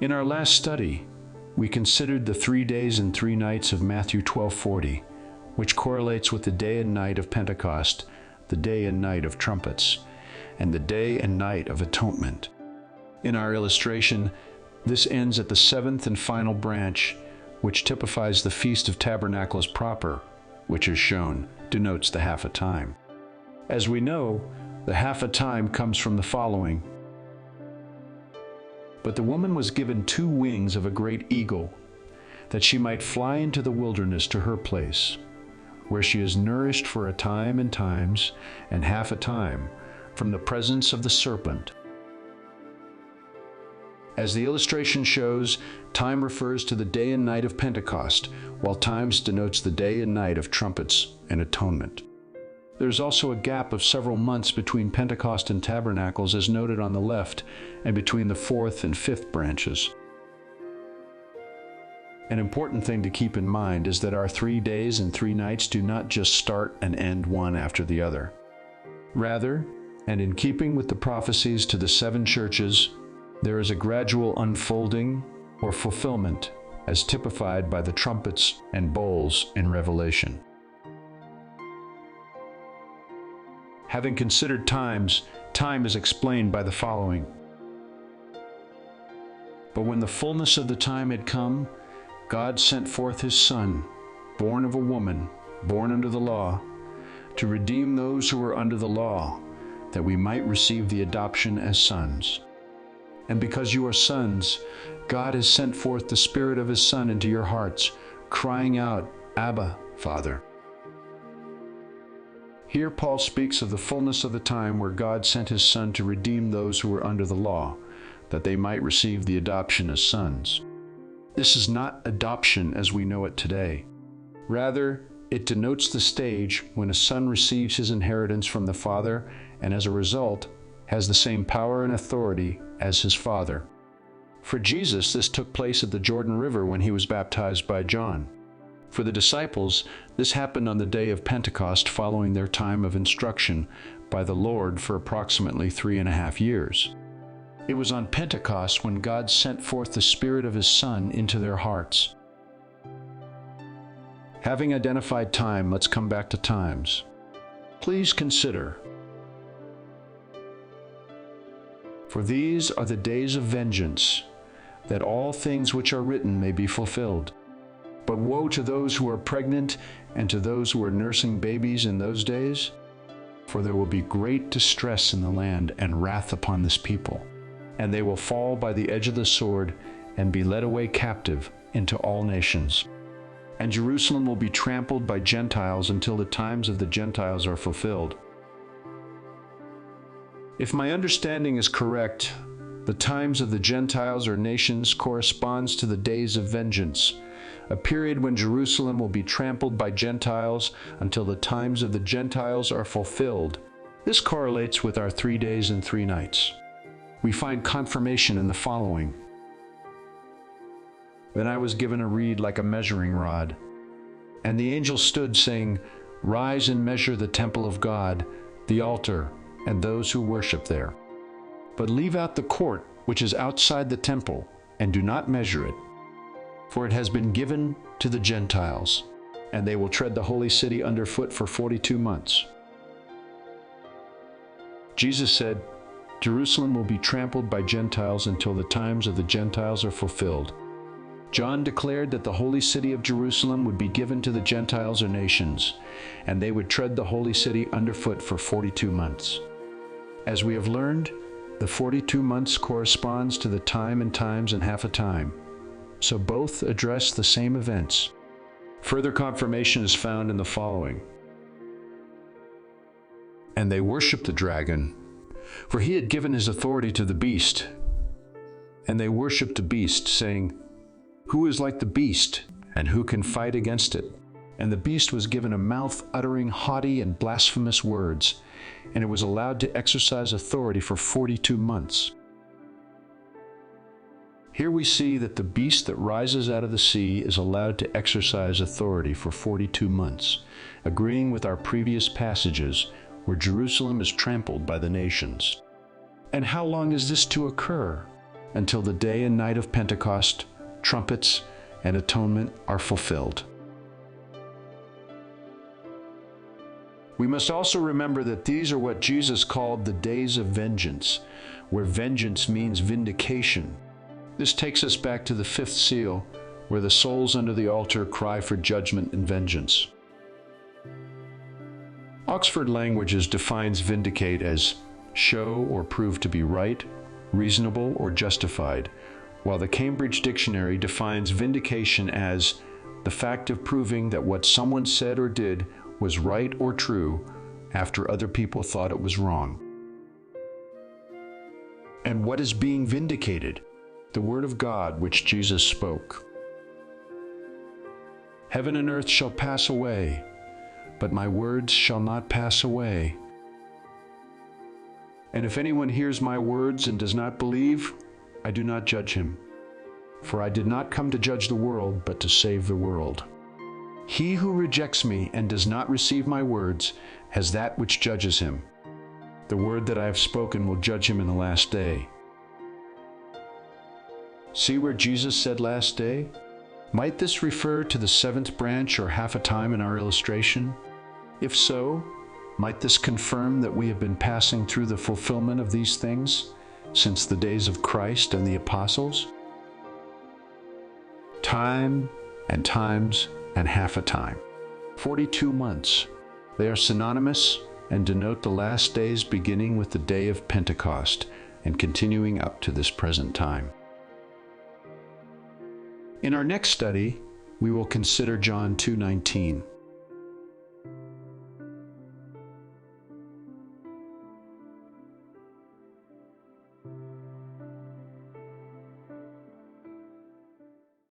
In our last study, we considered the 3 days and 3 nights of Matthew 12:40, which correlates with the day and night of Pentecost, the day and night of trumpets, and the day and night of atonement. In our illustration, this ends at the 7th and final branch, which typifies the Feast of Tabernacles proper, which is shown, denotes the half a time. As we know, the half a time comes from the following. But the woman was given 2 wings of a great eagle, that she might fly into the wilderness to her place, where she is nourished for a time and times, and half a time, from the presence of the serpent. As the illustration shows, time refers to the day and night of Pentecost, while times denotes the day and night of trumpets and atonement. There is also a gap of several months between Pentecost and Tabernacles, as noted on the left, and between the 4th and 5th branches. An important thing to keep in mind is that our 3 days and 3 nights do not just start and end one after the other. Rather, and in keeping with the prophecies to the 7 churches, there is a gradual unfolding or fulfillment, as typified by the trumpets and bowls in Revelation. Having considered times, time is explained by the following. But when the fullness of the time had come, God sent forth his Son, born of a woman, born under the law, to redeem those who were under the law, that we might receive the adoption as sons. And because you are sons, God has sent forth the Spirit of his Son into your hearts, crying out, Abba, Father. Here Paul speaks of the fullness of the time where God sent his Son to redeem those who were under the law, that they might receive the adoption as sons. This is not adoption as we know it today. Rather, it denotes the stage when a son receives his inheritance from the father and as a result has the same power and authority as his father. For Jesus, this took place at the Jordan River when he was baptized by John. For the disciples, this happened on the day of Pentecost following their time of instruction by the Lord for approximately 3.5 years. It was on Pentecost when God sent forth the Spirit of his Son into their hearts. Having identified time, let's come back to times. Please consider. For these are the days of vengeance, that all things which are written may be fulfilled. But woe to those who are pregnant and to those who are nursing babies in those days, for there will be great distress in the land and wrath upon this people, and they will fall by the edge of the sword and be led away captive into all nations. And Jerusalem will be trampled by Gentiles until the times of the Gentiles are fulfilled. If my understanding is correct, the times of the Gentiles or nations corresponds to the days of vengeance, a period when Jerusalem will be trampled by Gentiles until the times of the Gentiles are fulfilled. This correlates with our 3 days and 3 nights. We find confirmation in the following. Then I was given a reed like a measuring rod, and the angel stood, saying, Rise and measure the temple of God, the altar, and those who worship there. But leave out the court which is outside the temple, and do not measure it, for it has been given to the Gentiles, and they will tread the holy city underfoot for 42 months. Jesus said, Jerusalem will be trampled by Gentiles until the times of the Gentiles are fulfilled. John declared that the holy city of Jerusalem would be given to the Gentiles or nations, and they would tread the holy city underfoot for 42 months. As we have learned, the 42 months corresponds to the time and times and half a time, so both address the same events. Further confirmation is found in the following. And they worshiped the dragon, for he had given his authority to the beast. And they worshiped the beast, saying, Who is like the beast, and who can fight against it? And the beast was given a mouth uttering haughty and blasphemous words, and it was allowed to exercise authority for 42 months. Here we see that the beast that rises out of the sea is allowed to exercise authority for 42 months, agreeing with our previous passages where Jerusalem is trampled by the nations. And how long is this to occur? until the day and night of Pentecost, trumpets, and atonement are fulfilled. We must also remember that these are what Jesus called the days of vengeance, where vengeance means vindication. This takes us back to the fifth seal, where the souls under the altar cry for judgment and vengeance. Oxford Languages defines vindicate as show or prove to be right, reasonable, or justified, while the Cambridge Dictionary defines vindication as the fact of proving that what someone said or did was right or true after other people thought it was wrong. And what is being vindicated? The word of God which Jesus spoke. Heaven and earth shall pass away, but my words shall not pass away. And if anyone hears my words and does not believe, I do not judge him. For I did not come to judge the world, but to save the world. He who rejects me and does not receive my words has that which judges him. The word that I have spoken will judge him in the last day. See where Jesus said last day? Might this refer to the seventh branch or half a time in our illustration? If so, might this confirm that we have been passing through the fulfillment of these things since the days of Christ and the apostles? Time and times and half a time. 42 months. They are synonymous and denote the last days beginning with the day of Pentecost and continuing up to this present time. In our next study, we will consider John 2:19.